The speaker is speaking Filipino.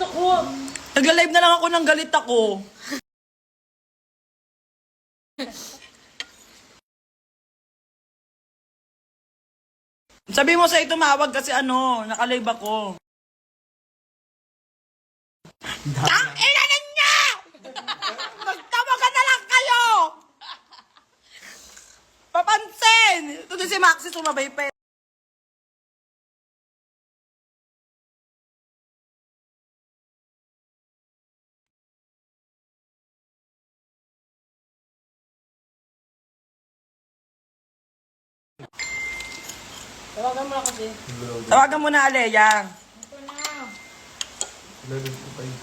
ako. Nagla-live na lang ako ng galit ako. Sabi mo sa'yo tumawag kasi naka-live ako. Ang ina ninyo! Magtawagan na lang kayo! Papansin! Ito din si Maxi sumabay pa. Tawagan mo na kasi. Tawagan mo na, Alea. Ito na. Level 2 kayo.